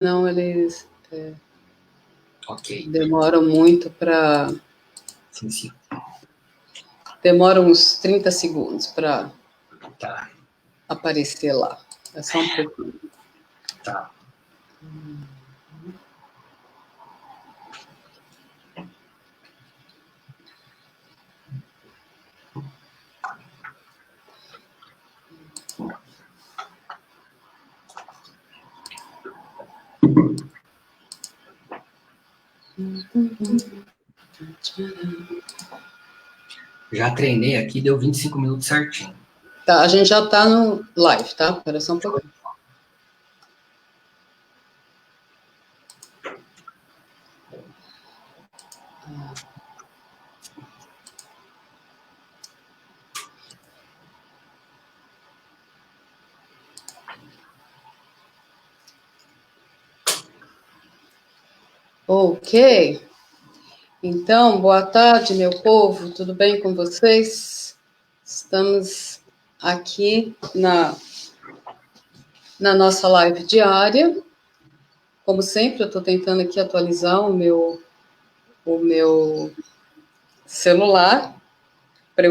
Não, eles Ok. demoram muito para... Sim, sim. Demora uns 30 segundos para Tá, aparecer lá. É só um pouquinho. tá. Já treinei aqui, deu 25 minutos certinho. Tá, a gente já está no live, tá? Espera só um pouquinho. Ok. Então, boa tarde, meu povo. Tudo bem com vocês? Estamos aqui na nossa live diária. Como sempre, eu estou tentando aqui atualizar o meu celular para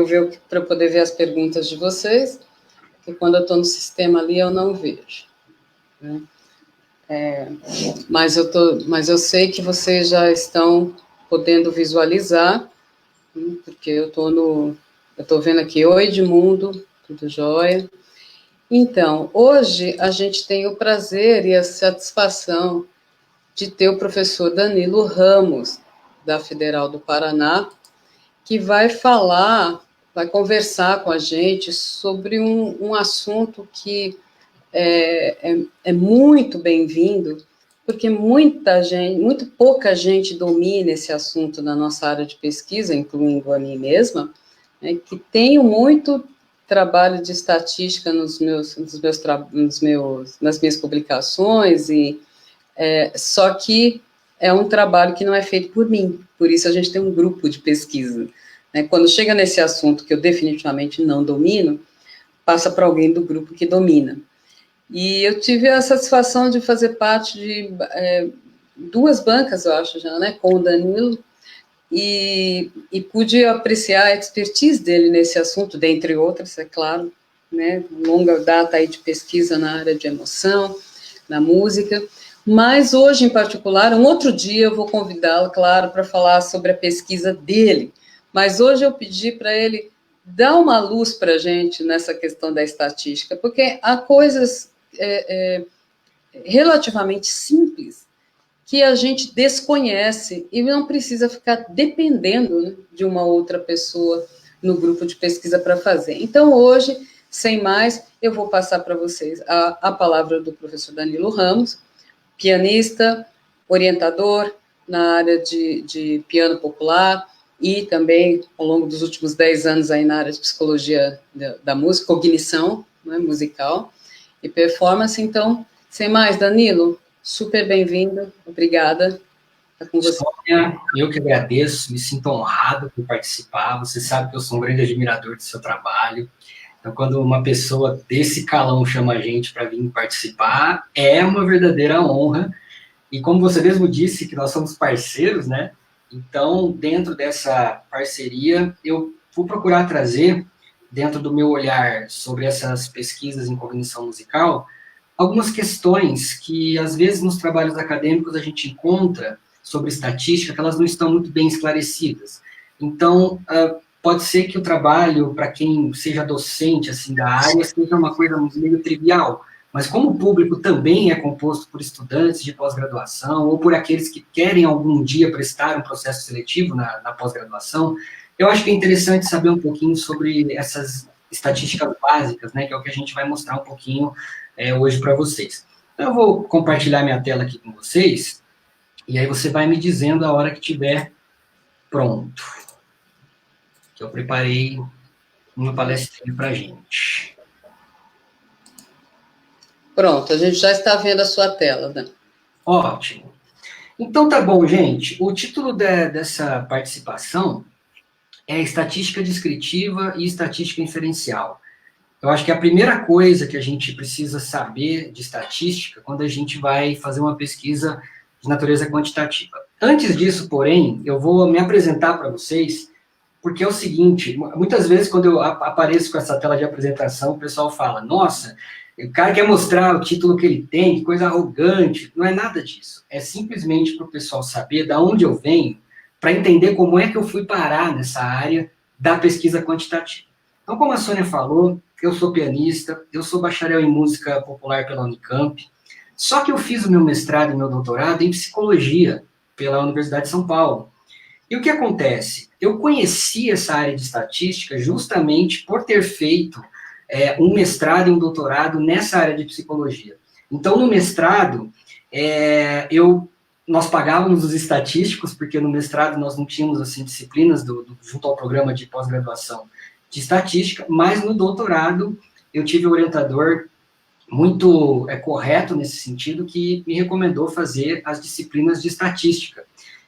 para poder ver as perguntas de vocês, porque quando eu estou no sistema ali eu não vejo, né? Mas eu sei que vocês já estão podendo visualizar, né? Porque eu estou vendo aqui, oi Edmundo, tudo jóia? Então, hoje a gente tem o prazer e a satisfação de ter o professor Danilo Ramos, da Federal do Paraná, que vai conversar com a gente sobre um assunto que é muito bem-vindo, porque muito pouca gente domina esse assunto na nossa área de pesquisa, incluindo a mim mesma, né, que tenho muito trabalho de estatística nas minhas publicações, só que é um trabalho que não é feito por mim, por isso a gente tem um grupo de pesquisa, né? Quando chega nesse assunto que eu definitivamente não domino, passa para alguém do grupo que domina. E eu tive a satisfação de fazer parte de duas bancas, eu acho já, né, com o Danilo, e pude apreciar a expertise dele nesse assunto, dentre outras, é claro, né, longa data aí de pesquisa na área de emoção, na música, mas hoje em particular, um outro dia eu vou convidá-lo, claro, para falar sobre a pesquisa dele, mas hoje eu pedi para ele dar uma luz para a gente nessa questão da estatística, porque há coisas relativamente simples que a gente desconhece e não precisa ficar dependendo, né, de uma outra pessoa no grupo de pesquisa para fazer. Então, hoje, sem mais, eu vou passar para vocês a palavra do professor Danilo Ramos, pianista, orientador na área de piano popular e também, ao longo dos últimos 10 anos, aí na área de psicologia da música, cognição, né, musical e performance. Então, sem mais, Danilo, super bem-vindo, obrigada. Está com você. Sônia, eu que agradeço, me sinto honrado por participar. Você sabe que eu sou um grande admirador do seu trabalho. Então, quando uma pessoa desse calão chama a gente para vir participar, é uma verdadeira honra. E como você mesmo disse, que nós somos parceiros, né? Então, dentro dessa parceria, eu vou procurar trazer, dentro do meu olhar sobre essas pesquisas em cognição musical, algumas questões que, às vezes, nos trabalhos acadêmicos a gente encontra sobre estatística que elas não estão muito bem esclarecidas. Então, pode ser que o trabalho, para quem seja docente assim da área, seja uma coisa meio trivial, mas como o público também é composto por estudantes de pós-graduação ou por aqueles que querem algum dia prestar um processo seletivo na pós-graduação, eu acho que é interessante saber um pouquinho sobre essas estatísticas básicas, né, que é o que a gente vai mostrar um pouquinho hoje para vocês. Então, eu vou compartilhar minha tela aqui com vocês, e aí você vai me dizendo a hora que tiver pronto. Que eu preparei uma palestrinha para a gente. Pronto, a gente já está vendo a sua tela, né? Ótimo. Então tá bom, gente. O título dessa participação é Estatística Descritiva e Estatística Inferencial. eu acho que a primeira coisa que a gente precisa saber de estatística quando a gente vai fazer uma pesquisa de natureza quantitativa. Antes disso, porém, eu vou me apresentar para vocês, porque é o seguinte, muitas vezes quando eu apareço com essa tela de apresentação, o pessoal fala, nossa, o cara quer mostrar o título que ele tem, que coisa arrogante. Não é nada disso. É simplesmente para o pessoal saber de onde eu venho, para entender como é que eu fui parar nessa área da pesquisa quantitativa. Então, como a Sônia falou, eu sou pianista, eu sou bacharel em música popular pela Unicamp, só que eu fiz o meu mestrado e meu doutorado em psicologia pela Universidade de São Paulo. E o que acontece? Eu conheci essa área de estatística justamente por ter feito um mestrado e um doutorado nessa área de psicologia. Então, no mestrado, nós pagávamos os estatísticos, porque no mestrado nós não tínhamos assim, disciplinas junto ao programa de pós-graduação de estatística, mas no doutorado eu tive um orientador muito correto nesse sentido, que me recomendou fazer as disciplinas de estatística.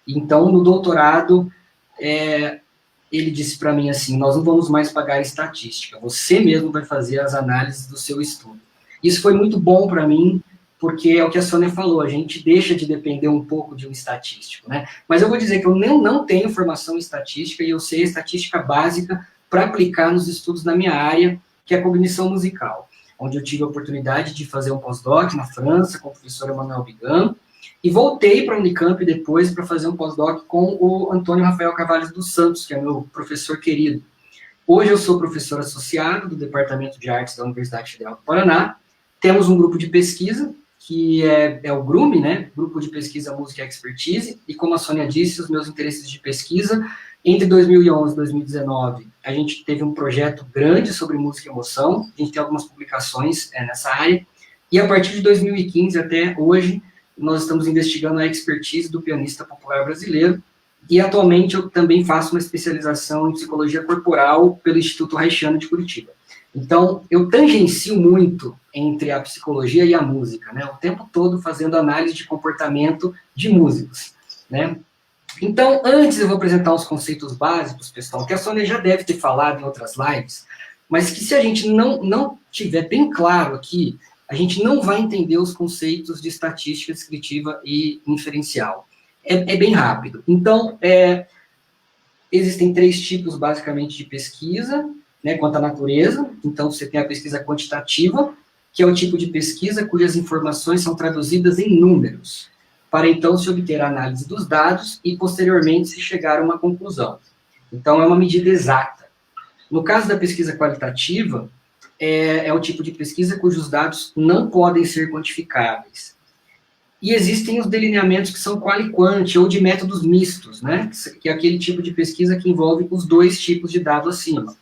Então, no doutorado, ele disse para mim assim, nós não vamos mais pagar estatística, você mesmo vai fazer as análises do seu estudo. Isso foi muito bom para mim, porque é o que a Sônia falou, a gente deixa de depender um pouco de um estatístico, né? Mas eu vou dizer que eu não tenho formação em estatística, e eu sei a estatística básica para aplicar nos estudos da minha área, que é a cognição musical, onde eu tive a oportunidade de fazer um pós-doc na França, com o professor Emmanuel Bigan, e voltei para a Unicamp depois para fazer um pós-doc com o Antônio Rafael Carvalho dos Santos, que é meu professor querido. Hoje eu sou professor associado do Departamento de Artes da Universidade Federal do Paraná. Temos um grupo de pesquisa, que é o GRUME, né? Grupo de Pesquisa Música e Expertise, e como a Sônia disse, os meus interesses de pesquisa, entre 2011 e 2019, a gente teve um projeto grande sobre música e emoção, a gente tem algumas publicações nessa área, e a partir de 2015 até hoje, nós estamos investigando a expertise do pianista popular brasileiro, e atualmente eu também faço uma especialização em psicologia corporal pelo Instituto Reichiano de Curitiba. Então, eu tangencio muito entre a psicologia e a música, né? O tempo todo fazendo análise de comportamento de músicos, né? Então, antes eu vou apresentar os conceitos básicos, pessoal, que a Sônia já deve ter falado em outras lives, mas que se a gente não tiver bem claro aqui, a gente não vai entender os conceitos de estatística descritiva e inferencial. É bem rápido. Então, existem 3 tipos, basicamente, de pesquisa, né, quanto à natureza. Então, você tem a pesquisa quantitativa, que é o tipo de pesquisa cujas informações são traduzidas em números, para então se obter a análise dos dados e, posteriormente, se chegar a uma conclusão. Então, é uma medida exata. No caso da pesquisa qualitativa, é o tipo de pesquisa cujos dados não podem ser quantificáveis. E existem os delineamentos que são qual e quant, ou de métodos mistos, né? Que é aquele tipo de pesquisa que envolve os 2 tipos de dados acima.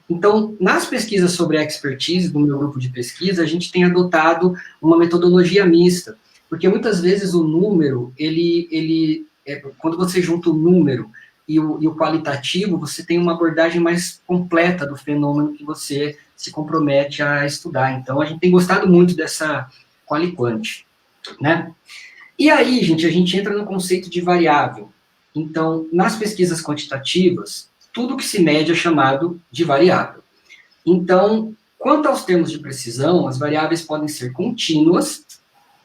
Então, nas pesquisas sobre a expertise do meu grupo de pesquisa, a gente tem adotado uma metodologia mista, porque muitas vezes o número, quando você junta o número e o qualitativo, você tem uma abordagem mais completa do fenômeno que você se compromete a estudar. Então, a gente tem gostado muito dessa qual e quant, né? E aí, gente, a gente entra no conceito de variável. Então, nas pesquisas quantitativas, tudo que se mede é chamado de variável. Então, quanto aos termos de precisão, as variáveis podem ser contínuas,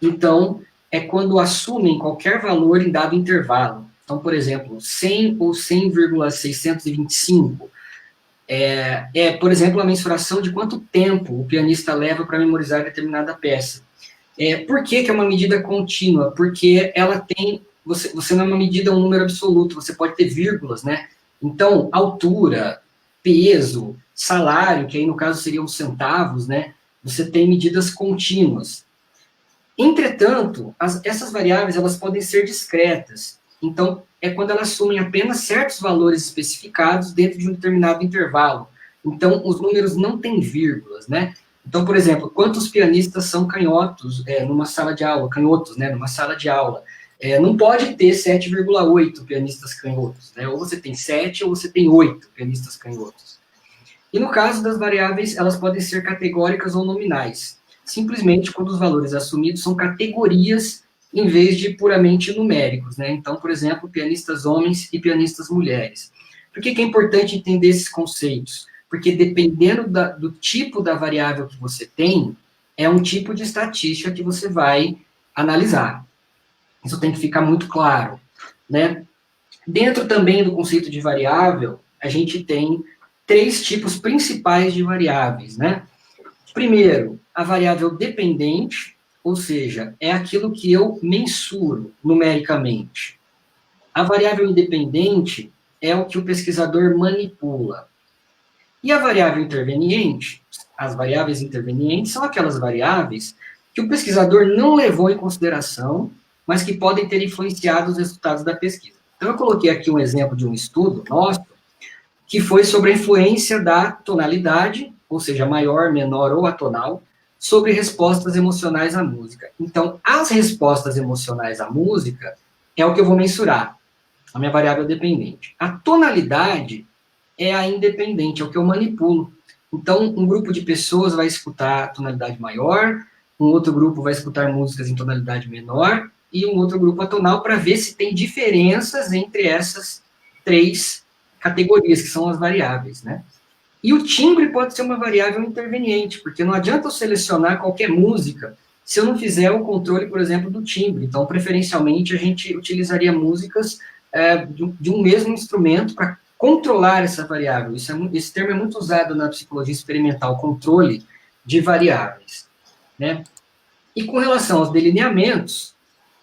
então, é quando assumem qualquer valor em dado intervalo. Então, por exemplo, 100 ou 100,625 por exemplo, a mensuração de quanto tempo o pianista leva para memorizar determinada peça. Por que é uma medida contínua? Porque ela tem, você não é uma medida, um número absoluto, você pode ter vírgulas, né? Então, altura, peso, salário, que aí no caso seriam os centavos, né? Você tem medidas contínuas. Entretanto, essas variáveis, elas podem ser discretas. Então, é quando elas assumem apenas certos valores especificados dentro de um determinado intervalo. Então, os números não têm vírgulas, né? Então, por exemplo, quantos pianistas são canhotos numa sala de aula, canhotos, né, numa sala de aula? Não pode ter 7,8 pianistas canhotos, né? Ou você tem 7 ou você tem 8 pianistas canhotos. E no caso das variáveis, elas podem ser categóricas ou nominais, simplesmente quando os valores assumidos são categorias em vez de puramente numéricos, né? Então, por exemplo, pianistas homens e pianistas mulheres. Por que é importante entender esses conceitos? porque dependendo do tipo da variável que você tem, é um tipo de estatística que você vai analisar. Isso tem que ficar muito claro, né? Dentro também do conceito de variável, a gente tem 3 tipos principais de variáveis, né? Primeiro, a variável dependente, ou seja, é aquilo que eu mensuro numericamente. A variável independente é o que o pesquisador manipula. E a variável interveniente, as variáveis intervenientes são aquelas variáveis que o pesquisador não levou em consideração, mas que podem ter influenciado os resultados da pesquisa. Então, eu coloquei aqui um exemplo de um estudo nosso, que foi sobre a influência da tonalidade, ou seja, maior, menor ou atonal, sobre respostas emocionais à música. Então, as respostas emocionais à música é o que eu vou mensurar, a minha variável dependente. A tonalidade é a independente, é o que eu manipulo. Então, um grupo de pessoas vai escutar tonalidade maior, um outro grupo vai escutar músicas em tonalidade menor, e um outro grupo atonal, para ver se tem diferenças entre essas 3 categorias, que são as variáveis, né? E o timbre pode ser uma variável interveniente, porque não adianta eu selecionar qualquer música se eu não fizer o controle, por exemplo, do timbre. Então, preferencialmente, a gente utilizaria músicas de um mesmo instrumento para controlar essa variável. Esse termo é muito usado na psicologia experimental, controle de variáveis, né? E com relação aos delineamentos,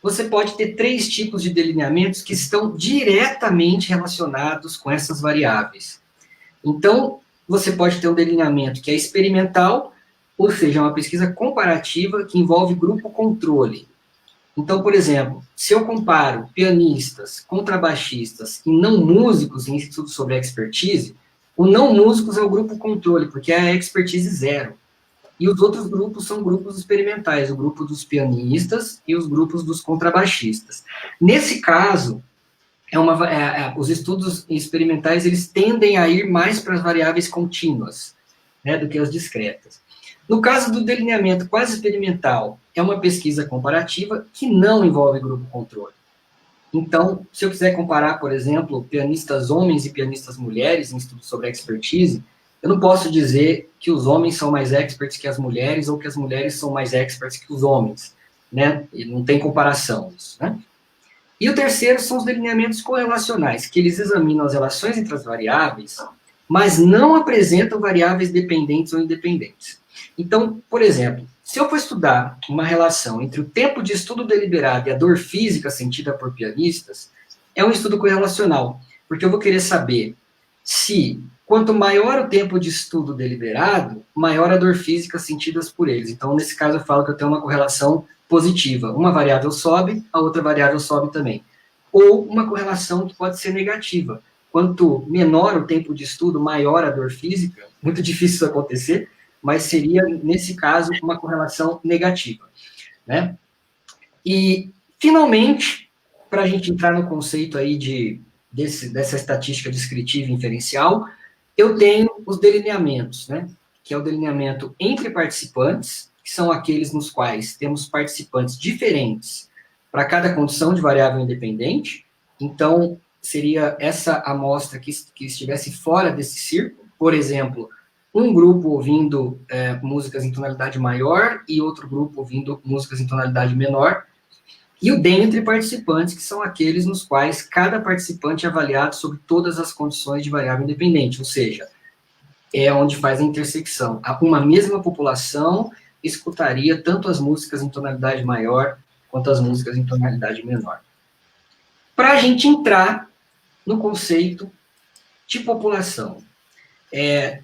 você pode ter 3 tipos de delineamentos que estão diretamente relacionados com essas variáveis. Então, você pode ter um delineamento que é experimental, ou seja, uma pesquisa comparativa que envolve grupo controle. Então, por exemplo, se eu comparo pianistas, contrabaixistas e não músicos em estudos sobre expertise, o não músicos é o grupo controle, porque é a expertise 0. E os outros grupos são grupos experimentais, o grupo dos pianistas e os grupos dos contrabaixistas. Nesse caso, os estudos experimentais eles tendem a ir mais para as variáveis contínuas, né, do que as discretas. No caso do delineamento quase experimental, é uma pesquisa comparativa que não envolve grupo controle. Então, se eu quiser comparar, por exemplo, pianistas homens e pianistas mulheres em estudos sobre expertise, eu não posso dizer que os homens são mais experts que as mulheres ou que as mulheres são mais experts que os homens, né? E não tem comparação isso, né? E o terceiro são os delineamentos correlacionais, que eles examinam as relações entre as variáveis, mas não apresentam variáveis dependentes ou independentes. Então, por exemplo, se eu for estudar uma relação entre o tempo de estudo deliberado e a dor física sentida por pianistas, é um estudo correlacional, porque eu vou querer saber se, quanto maior o tempo de estudo deliberado, maior a dor física sentida por eles. Então, nesse caso, eu falo que eu tenho uma correlação positiva. Uma variável sobe, a outra variável sobe também. Ou uma correlação que pode ser negativa. Quanto menor o tempo de estudo, maior a dor física. Muito difícil isso acontecer, mas seria, nesse caso, uma correlação negativa, né? E, finalmente, para a gente entrar no conceito aí dessa estatística descritiva inferencial, eu tenho os delineamentos, né? Que é o delineamento entre participantes, que são aqueles nos quais temos participantes diferentes para cada condição de variável independente. Então, seria essa amostra que estivesse fora desse círculo. Por exemplo, um grupo ouvindo músicas em tonalidade maior e outro grupo ouvindo músicas em tonalidade menor. E o dentre participantes, que são aqueles nos quais cada participante é avaliado sobre todas as condições de variável independente, ou seja, é onde faz a intersecção. Uma mesma população escutaria tanto as músicas em tonalidade maior quanto as músicas em tonalidade menor. Para a gente entrar no conceito de população,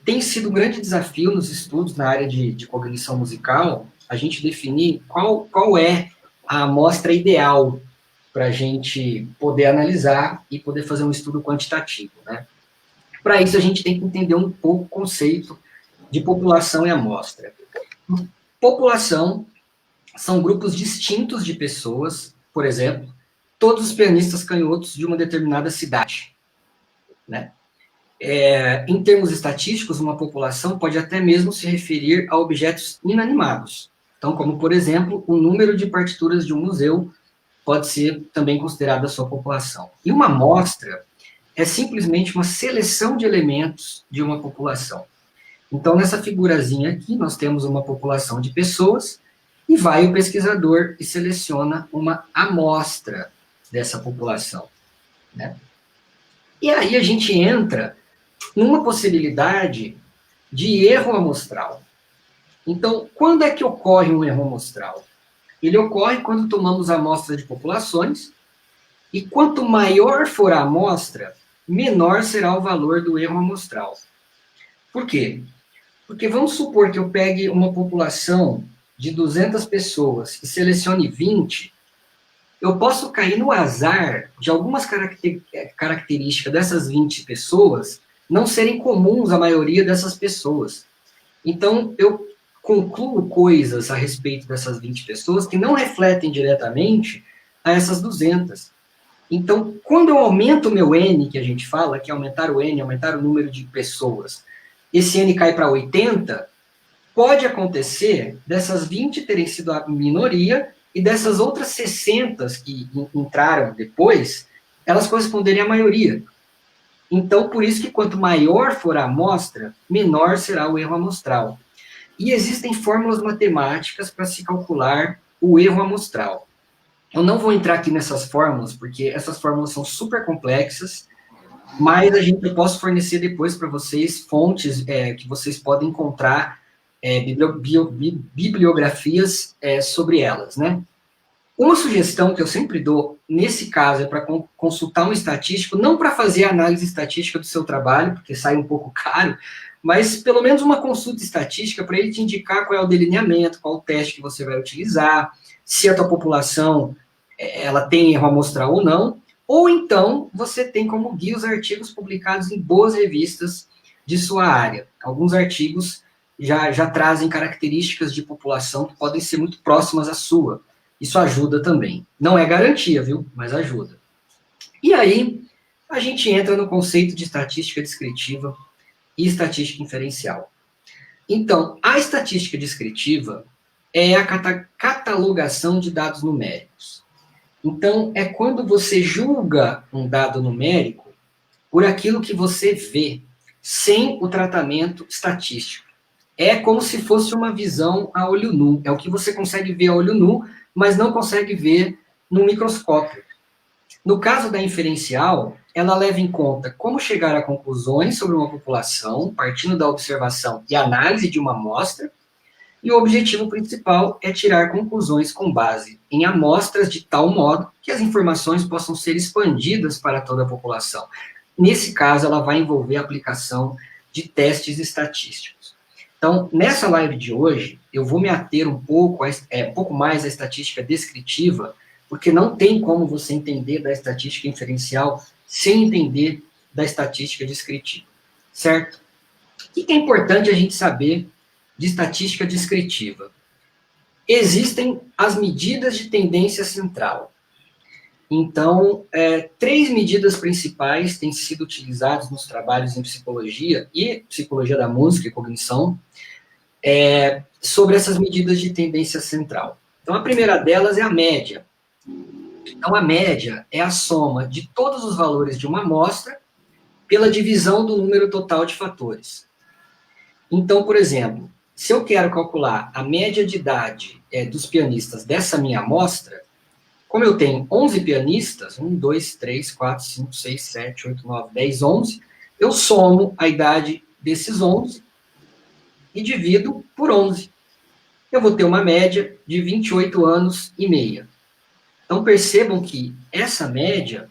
tem sido um grande desafio nos estudos na área de cognição musical a gente definir qual é a amostra ideal para a gente poder analisar e poder fazer um estudo quantitativo, né? Para isso, a gente tem que entender um pouco o conceito de população e amostra. População são grupos distintos de pessoas, por exemplo, todos os pianistas canhotos de uma determinada cidade, né? Em termos estatísticos, uma população pode até mesmo se referir a objetos inanimados. Então, como, por exemplo, o número de partituras de um museu pode ser também considerado a sua população. E uma amostra é simplesmente uma seleção de elementos de uma população. Então, nessa figurazinha aqui, nós temos uma população de pessoas, e vai o pesquisador e seleciona uma amostra dessa população, né? E aí a gente entra numa possibilidade de erro amostral. Então, quando é que ocorre um erro amostral? Ele ocorre quando tomamos amostra de populações, e quanto maior for a amostra, menor será o valor do erro amostral. Por quê? Porque vamos supor que eu pegue uma população de 200 pessoas e selecione 20, eu posso cair no azar de algumas características dessas 20 pessoas não serem comuns à maioria dessas pessoas. Então, eu concluo coisas a respeito dessas 20 pessoas que não refletem diretamente a essas 200. Então, quando eu aumento o meu N, que a gente fala, que é aumentar o N, aumentar o número de pessoas, esse N cai para 80, pode acontecer dessas 20 terem sido a minoria e dessas outras 60 que entraram depois, elas corresponderem à maioria. Então, por isso que quanto maior for a amostra, menor será o erro amostral. E existem fórmulas matemáticas para se calcular o erro amostral. Eu não vou entrar aqui nessas fórmulas, porque essas fórmulas são super complexas, mas eu posso fornecer depois para vocês fontes que vocês podem encontrar, bibliografias sobre elas, né? Uma sugestão que eu sempre dou, nesse caso, é para consultar um estatístico, não para fazer análise estatística do seu trabalho, porque sai um pouco caro, mas pelo menos uma consulta estatística para ele te indicar qual é o delineamento, qual o teste que você vai utilizar, se a tua população ela tem erro amostral ou não, ou então você tem como guia os artigos publicados em boas revistas de sua área. Alguns artigos já trazem características de população que podem ser muito próximas à sua. Isso ajuda também. Não é garantia, viu? Mas ajuda. E aí, a gente entra no conceito de estatística descritiva e estatística inferencial. Então, a estatística descritiva é a catalogação de dados numéricos. Então, é quando você julga um dado numérico por aquilo que você vê, sem o tratamento estatístico. É como se fosse uma visão a olho nu. É o que você consegue ver a olho nu, mas não consegue ver no microscópio. No caso da inferencial, ela leva em conta como chegar a conclusões sobre uma população, partindo da observação e análise de uma amostra, e o objetivo principal é tirar conclusões com base em amostras de tal modo que as informações possam ser expandidas para toda a população. Nesse caso, ela vai envolver a aplicação de testes estatísticos. Então, nessa live de hoje, eu vou me ater um pouco mais à estatística descritiva, porque não tem como você entender da estatística inferencial sem entender da estatística descritiva, certo? O que é importante a gente saber de estatística descritiva? Existem as medidas de tendência central. Então, 3 medidas principais têm sido utilizadas nos trabalhos em psicologia e psicologia da música e cognição, sobre essas medidas de tendência central. Então, a primeira delas é a média. Então, a média é a soma de todos os valores de uma amostra pela divisão do número total de fatores. Então, por exemplo, se eu quero calcular a média de idade dos pianistas dessa minha amostra, como eu tenho 11 pianistas, 1, 2, 3, 4, 5, 6, 7, 8, 9, 10, 11, eu somo a idade desses 11 e divido por 11. Eu vou ter uma média de 28 anos e meia. Então, percebam que essa média,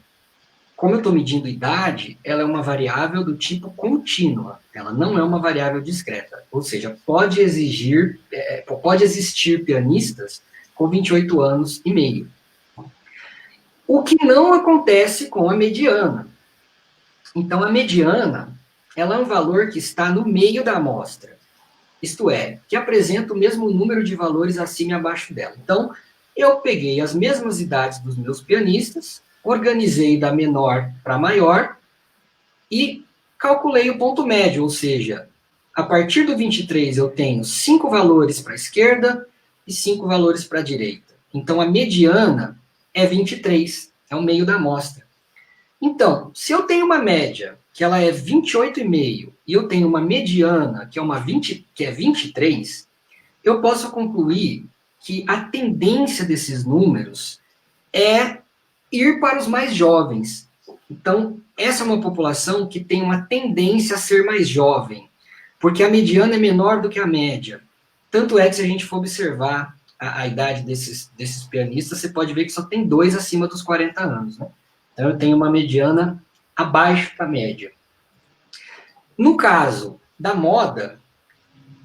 como eu estou medindo idade, ela é uma variável do tipo contínua. Ela não é uma variável discreta. Ou seja, pode existir pianistas com 28 anos e meio. O que não acontece com a mediana. Então, a mediana, ela é um valor que está no meio da amostra. Isto é, que apresenta o mesmo número de valores acima e abaixo dela. Então, eu peguei as mesmas idades dos meus pianistas, organizei da menor para maior e calculei o ponto médio, ou seja, a partir do 23 eu tenho 5 valores para a esquerda e 5 valores para a direita. Então, a mediana é 23, é o meio da amostra. Então, se eu tenho uma média que ela é 28,5 e eu tenho uma mediana que é 23, eu posso concluir que a tendência desses números é ir para os mais jovens. Então, essa é uma população que tem uma tendência a ser mais jovem, porque a mediana é menor do que a média. Tanto é que se a gente for observar a idade desses pianistas, você pode ver que só tem 2 acima dos 40 anos, né? Então, eu tenho uma mediana abaixo da média. No caso da moda,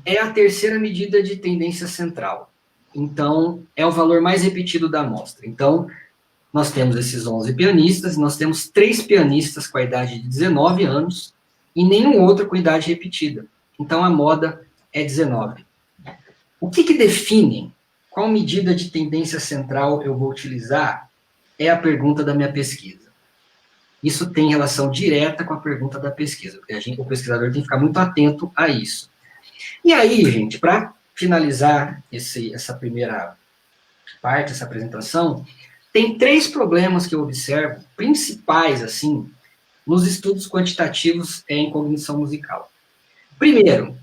é a terceira medida de tendência central. Então, é o valor mais repetido da amostra. Então, nós temos esses 11 pianistas, e nós temos 3 pianistas com a idade de 19 anos, e nenhum outro com idade repetida. Então, a moda é 19. O que define qual medida de tendência central eu vou utilizar é a pergunta da minha pesquisa. Isso tem relação direta com a pergunta da pesquisa, porque o pesquisador tem que ficar muito atento a isso. E aí, gente, para finalizar essa primeira parte, essa apresentação, tem 3 problemas que eu observo, principais, assim, nos estudos quantitativos em cognição musical. Primeiro,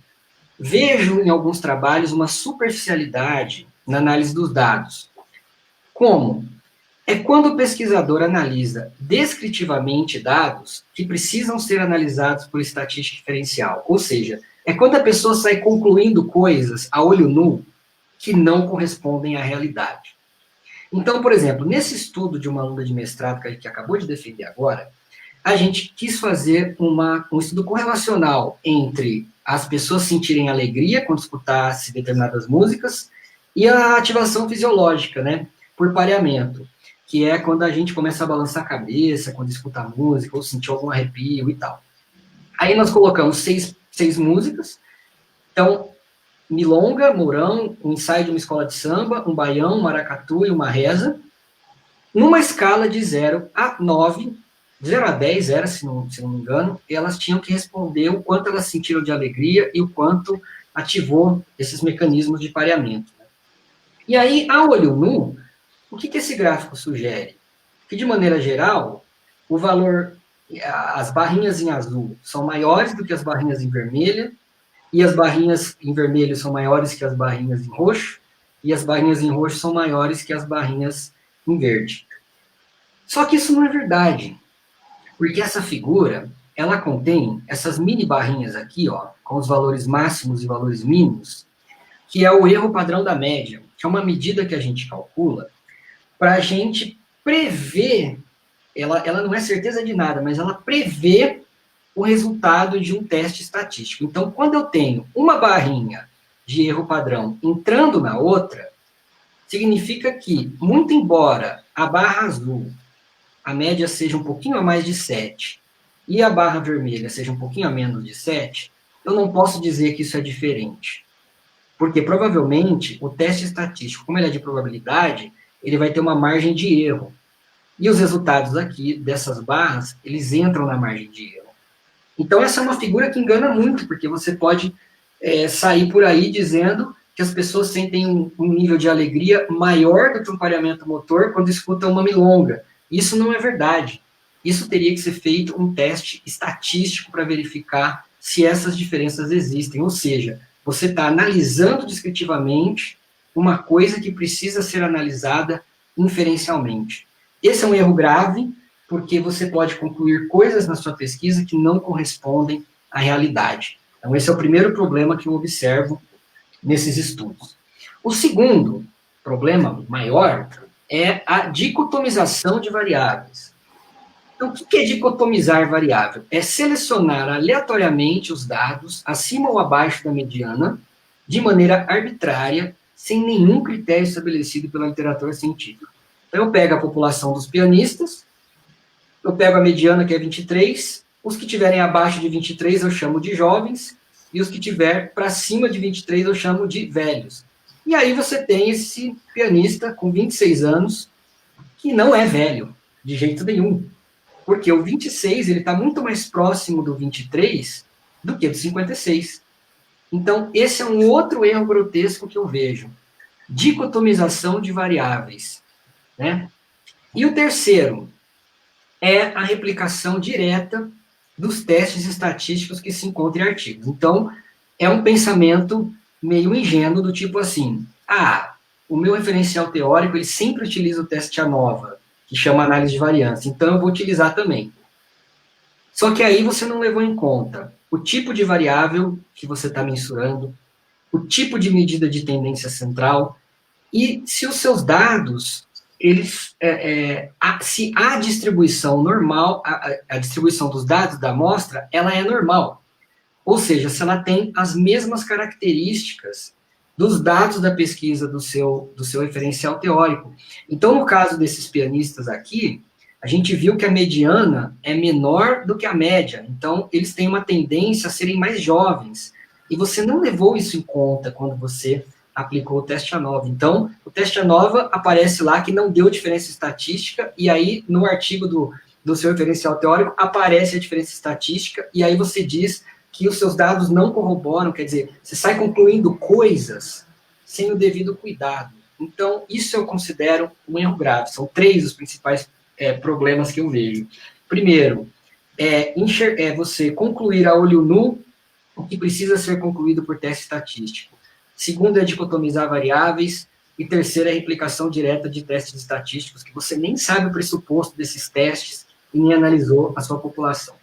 vejo em alguns trabalhos uma superficialidade na análise dos dados. Como? É quando o pesquisador analisa descritivamente dados que precisam ser analisados por estatística diferencial. Ou seja, é quando a pessoa sai concluindo coisas a olho nu que não correspondem à realidade. Então, por exemplo, nesse estudo de uma aluna de mestrado que a gente acabou de defender agora, a gente quis fazer um estudo correlacional entre as pessoas sentirem alegria quando escutassem determinadas músicas e a ativação fisiológica, né, por pareamento, que é quando a gente começa a balançar a cabeça, quando escuta a música, ou sentir algum arrepio e tal. Aí nós colocamos 6 músicas, então, milonga, mourão, um ensaio de uma escola de samba, um baião, um maracatu e uma reza, numa escala de 0 a 9, 0 a 10 era, se não me engano, e elas tinham que responder o quanto elas sentiram de alegria e o quanto ativou esses mecanismos de pareamento. E aí, a olho nu, o que esse gráfico sugere? Que, de maneira geral, o valor, as barrinhas em azul são maiores do que as barrinhas em vermelho, e as barrinhas em vermelho são maiores que as barrinhas em roxo, e as barrinhas em roxo são maiores que as barrinhas em verde. Só que isso não é verdade, porque essa figura, ela contém essas mini barrinhas aqui, ó, com os valores máximos e valores mínimos, que é o erro padrão da média, que é uma medida que a gente calcula para a gente prever, ela não é certeza de nada, mas ela prevê o resultado de um teste estatístico. Então, quando eu tenho uma barrinha de erro padrão entrando na outra, significa que, muito embora a barra azul, a média seja um pouquinho a mais de 7, e a barra vermelha seja um pouquinho a menos de 7, eu não posso dizer que isso é diferente. Porque, provavelmente, o teste estatístico, como ele é de probabilidade, ele vai ter uma margem de erro. E os resultados aqui, dessas barras, eles entram na margem de erro. Então, essa é uma figura que engana muito, porque você pode sair por aí dizendo que as pessoas sentem um nível de alegria maior do que um pareamento motor quando escutam uma milonga. Isso não é verdade. Isso teria que ser feito um teste estatístico para verificar se essas diferenças existem. Ou seja, você está analisando descritivamente uma coisa que precisa ser analisada inferencialmente. Esse é um erro grave, porque você pode concluir coisas na sua pesquisa que não correspondem à realidade. Então, esse é o primeiro problema que eu observo nesses estudos. O segundo problema maior é a dicotomização de variáveis. Então, o que é dicotomizar variável? É selecionar aleatoriamente os dados acima ou abaixo da mediana, de maneira arbitrária, sem nenhum critério estabelecido pela literatura científica. Então, eu pego a população dos pianistas, eu pego a mediana, que é 23, os que tiverem abaixo de 23 eu chamo de jovens, e os que tiver para cima de 23 eu chamo de velhos. E aí você tem esse pianista com 26 anos, que não é velho, de jeito nenhum. Porque o 26, ele está muito mais próximo do 23 do que do 56. Então, esse é um outro erro grotesco que eu vejo. Dicotomização de variáveis, né? E o terceiro é a replicação direta dos testes estatísticos que se encontram em artigos. Então, é um pensamento meio ingênuo do tipo assim, o meu referencial teórico, ele sempre utiliza o teste ANOVA, que chama análise de variância, então eu vou utilizar também. Só que aí você não levou em conta o tipo de variável que você está mensurando, o tipo de medida de tendência central, e se os seus dados, eles, se a distribuição normal, a distribuição dos dados da amostra, ela é normal. Ou seja, se ela tem as mesmas características dos dados da pesquisa do seu referencial teórico. Então, no caso desses pianistas aqui, a gente viu que a mediana é menor do que a média. Então, eles têm uma tendência a serem mais jovens. E você não levou isso em conta quando você aplicou o teste ANOVA. Então, o teste ANOVA aparece lá que não deu diferença estatística, e aí, no artigo do seu referencial teórico, aparece a diferença estatística, e aí você diz que os seus dados não corroboram, quer dizer, você sai concluindo coisas sem o devido cuidado. Então, isso eu considero um erro grave. São 3 os principais problemas que eu vejo. Primeiro, você concluir a olho nu o que precisa ser concluído por teste estatístico. Segundo, é dicotomizar variáveis. E terceiro, é a replicação direta de testes estatísticos, que você nem sabe o pressuposto desses testes e nem analisou a sua população.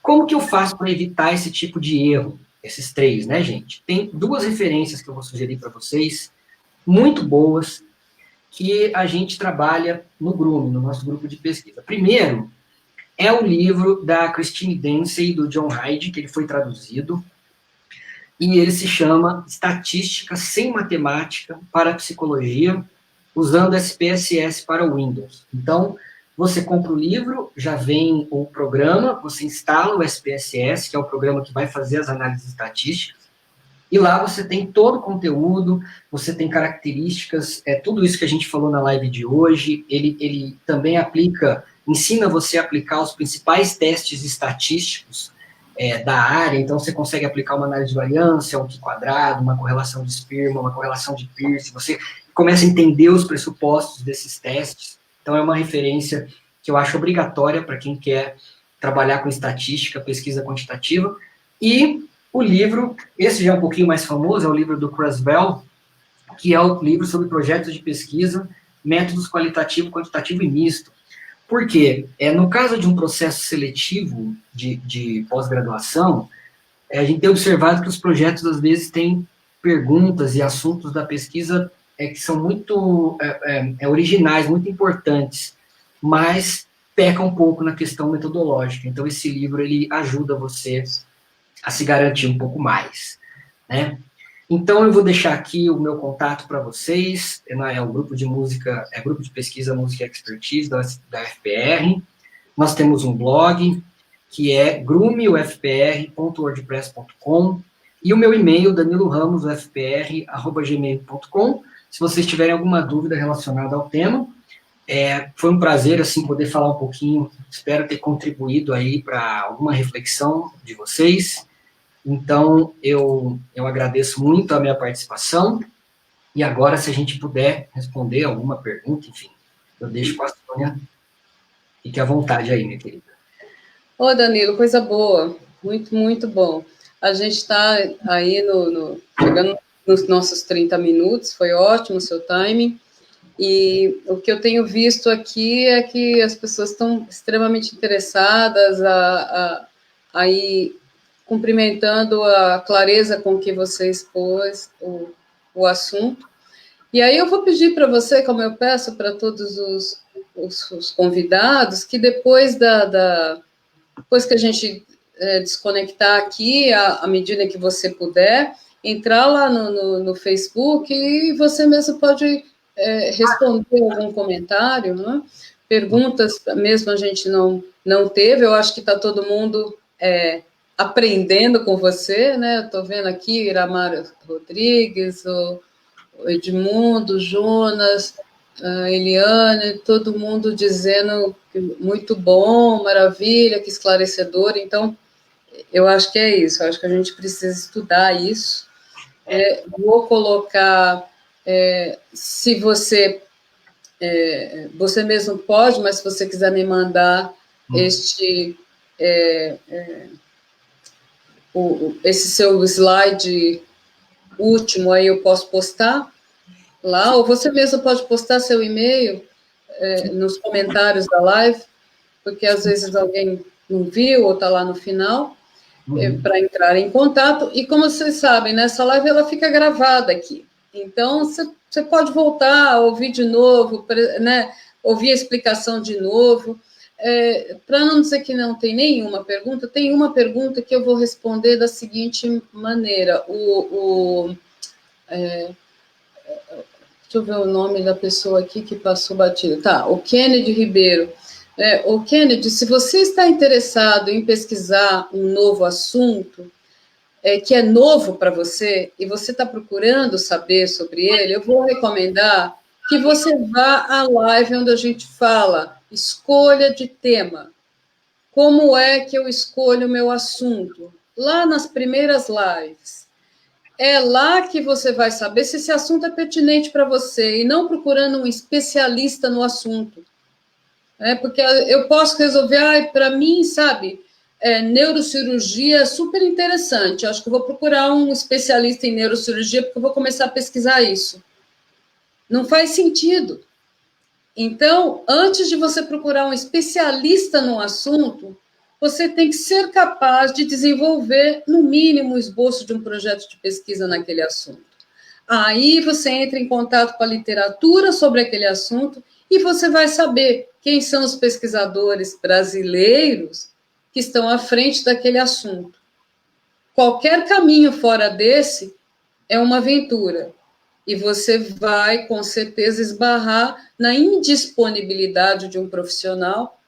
Como que eu faço para evitar esse tipo de erro? Esses 3, né, gente? Tem 2 referências que eu vou sugerir para vocês, muito boas, que a gente trabalha no GRUME, no nosso grupo de pesquisa. Primeiro, é o livro da Christine Dempsey e do John Hyde, que ele foi traduzido, e ele se chama Estatística sem Matemática para a Psicologia, usando SPSS para Windows. Então, você compra o livro, já vem o programa, você instala o SPSS, que é o programa que vai fazer as análises estatísticas, e lá você tem todo o conteúdo, você tem características, tudo isso que a gente falou na live de hoje, ele também ensina você a aplicar os principais testes estatísticos da área, então você consegue aplicar uma análise de variância, um Q-quadrado, uma correlação de Spearman, uma correlação de Pearce, você começa a entender os pressupostos desses testes, então é uma referência que eu acho obrigatória para quem quer trabalhar com estatística, pesquisa quantitativa, e o livro, esse já é um pouquinho mais famoso, é o livro do Kurzweil, que é o livro sobre projetos de pesquisa, métodos qualitativo, quantitativo e misto. Por quê? No caso de um processo seletivo de pós-graduação, a gente tem observado que os projetos, às vezes, têm perguntas e assuntos da pesquisa que são muito originais, muito importantes, mas peca um pouco na questão metodológica. Então, esse livro, ele ajuda você a se garantir um pouco mais, né? Então, eu vou deixar aqui o meu contato para vocês, é o grupo de música, grupo de pesquisa Música Expertise da UFPR. Nós temos um blog, que é grumeufpr.wordpress.com, e o meu e-mail, daniloramosufpr@gmail.com, se vocês tiverem alguma dúvida relacionada ao tema. Foi um prazer, assim, poder falar um pouquinho, espero ter contribuído aí para alguma reflexão de vocês. Então, eu agradeço muito a minha participação, e agora, se a gente puder responder alguma pergunta, enfim, eu deixo com a Sônia. Fique à vontade aí, minha querida. Ô, Danilo, coisa boa, muito, muito bom. A gente está aí chegando nos nossos 30 minutos, foi ótimo o seu timing, e o que eu tenho visto aqui é que as pessoas estão extremamente interessadas a ir cumprimentando a clareza com que você expôs o assunto. E aí eu vou pedir para você, como eu peço para todos os convidados, que depois depois que a gente desconectar aqui, à medida que você puder, entrar lá no Facebook e você mesmo pode responder algum comentário, né? Perguntas mesmo a gente não teve, eu acho que está todo mundo aprendendo com você, né? Estou vendo aqui Iramar Rodrigues, o Edmundo, Jonas, a Eliane, todo mundo dizendo que muito bom, maravilha, que esclarecedor. Então, eu acho que é isso, eu acho que a gente precisa estudar isso. Vou colocar, se você mesmo pode, mas se você quiser me mandar este esse seu slide último aí eu posso postar lá, ou você mesmo pode postar seu e-mail nos comentários da live, porque às vezes alguém não viu ou está lá no final, para entrar em contato. E como vocês sabem, nessa live ela fica gravada aqui. Então, você pode voltar, ouvir de novo, né, ouvir a explicação de novo. Para não dizer que não tem nenhuma pergunta, tem uma pergunta que eu vou responder da seguinte maneira. Deixa eu ver o nome da pessoa aqui que passou batida. Tá, o Kennedy Ribeiro. O Kennedy, se você está interessado em pesquisar um novo assunto, que é novo para você, e você está procurando saber sobre ele, eu vou recomendar que você vá à live onde a gente fala escolha de tema. Como é que eu escolho o meu assunto? Lá nas primeiras lives. É lá que você vai saber se esse assunto é pertinente para você, e não procurando um especialista no assunto. Porque eu posso resolver, para mim, sabe, neurocirurgia é super interessante, acho que eu vou procurar um especialista em neurocirurgia, porque eu vou começar a pesquisar isso. Não faz sentido. Então, antes de você procurar um especialista no assunto, você tem que ser capaz de desenvolver, no mínimo, o esboço de um projeto de pesquisa naquele assunto. Aí você entra em contato com a literatura sobre aquele assunto e você vai saber quem são os pesquisadores brasileiros que estão à frente daquele assunto. Qualquer caminho fora desse é uma aventura. E você vai, com certeza, esbarrar na indisponibilidade de um profissional,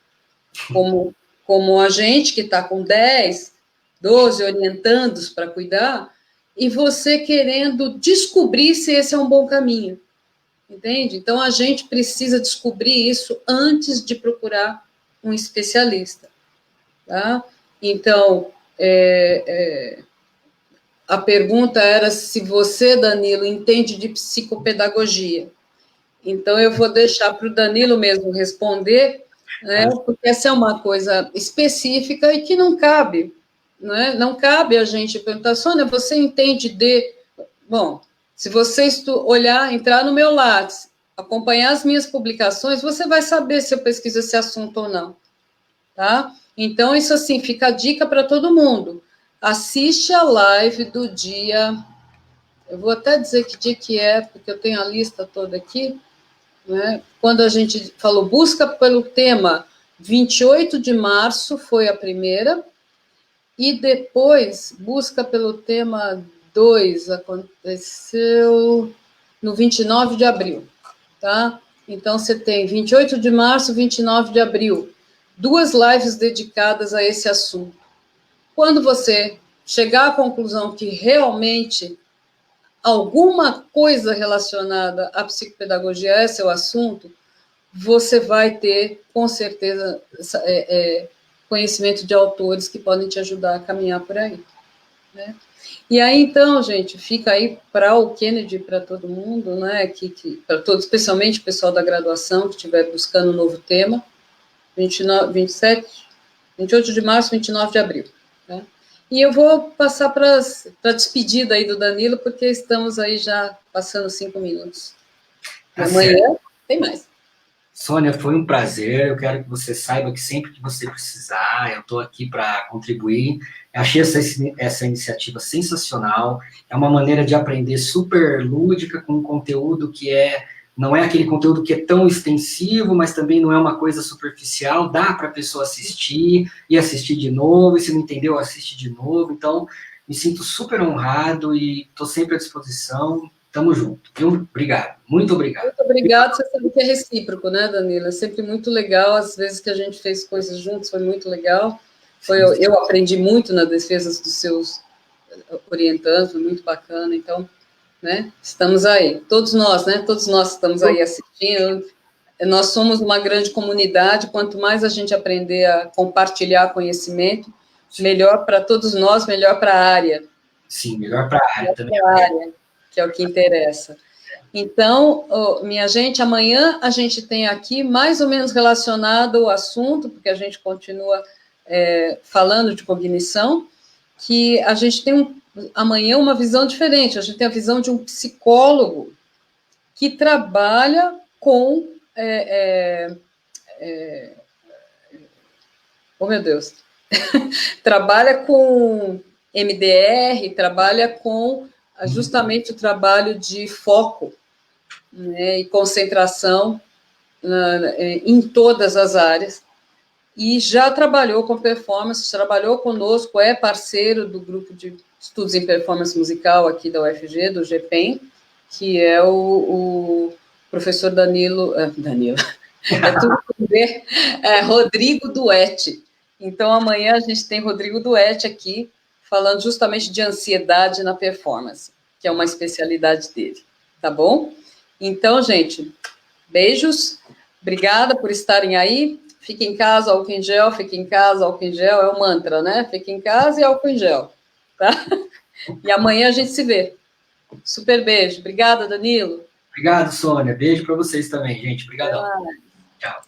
como a gente, que está com 10, 12 orientandos para cuidar, e você querendo descobrir se esse é um bom caminho. Entende? Então, a gente precisa descobrir isso antes de procurar um especialista. Tá? Então, a pergunta era se você, Danilo, entende de psicopedagogia. Então, eu vou deixar para o Danilo mesmo responder, né, porque essa é uma coisa específica e que não cabe. Né? Não cabe a gente perguntar, Sônia, você entende de... Bom, se você olhar, entrar no meu Lattes, acompanhar as minhas publicações, você vai saber se eu pesquiso esse assunto ou não. Tá? Então, isso assim, fica a dica para todo mundo. Assiste a live do dia... Eu vou até dizer que dia que é, porque eu tenho a lista toda aqui. Né? Quando a gente falou busca pelo tema 28 de março, foi a primeira, e depois busca pelo tema 2 aconteceu no 29 de abril, tá? Então, você tem 28 de março, 29 de abril, 2 lives dedicadas a esse assunto. Quando você chegar à conclusão que realmente alguma coisa relacionada à psicopedagogia é seu assunto, você vai ter, com certeza, conhecimento de autores que podem te ajudar a caminhar por aí. Né? E aí, então, gente, fica aí para o Kennedy, para todo mundo, né, para todos, especialmente o pessoal da graduação que estiver buscando um novo tema, 28 de março, 29 de abril. Né? E eu vou passar para a despedida aí do Danilo, porque estamos aí já passando 5 minutos. Amanhã tem mais. Sônia, foi um prazer. Eu quero que você saiba que sempre que você precisar, eu estou aqui para contribuir. Eu achei essa iniciativa sensacional. É uma maneira de aprender super lúdica, com um conteúdo que não é aquele conteúdo que é tão extensivo, mas também não é uma coisa superficial. Dá para a pessoa assistir e assistir de novo. E se não entendeu, assiste de novo. Então, me sinto super honrado e estou sempre à disposição. Tamo junto, viu? Obrigado, muito obrigado. Muito obrigado, você sabe que é recíproco, né, Danilo? É sempre muito legal, às vezes que a gente fez coisas juntos, foi muito legal. Eu aprendi muito na defesa dos seus orientandos, foi muito bacana, então, né, estamos aí, todos nós estamos aí assistindo, nós somos uma grande comunidade, quanto mais a gente aprender a compartilhar conhecimento, melhor para todos nós, melhor para a área. Sim, melhor para a área também. Que é o que interessa. Então, minha gente, amanhã a gente tem aqui mais ou menos relacionado ao assunto, porque a gente continua falando de cognição, que a gente tem amanhã uma visão diferente, a gente tem a visão de um psicólogo que trabalha com... oh, meu Deus! Trabalha com MDR, trabalha com justamente o trabalho de foco, né, e concentração em todas as áreas, e já trabalhou com performance, trabalhou conosco, é parceiro do grupo de estudos em performance musical aqui da UFG, do GPEM, que é o professor Danilo, é tudo com B, Rodrigo Duetti. Então, amanhã a gente tem Rodrigo Duetti aqui, falando justamente de ansiedade na performance, que é uma especialidade dele, tá bom? Então, gente, beijos, obrigada por estarem aí, fique em casa, álcool em gel, fique em casa, álcool em gel, é o mantra, né? Fique em casa e álcool em gel, tá? E amanhã a gente se vê. Super beijo, obrigada, Danilo. Obrigado, Sônia, beijo para vocês também, gente, obrigadão. Tchau.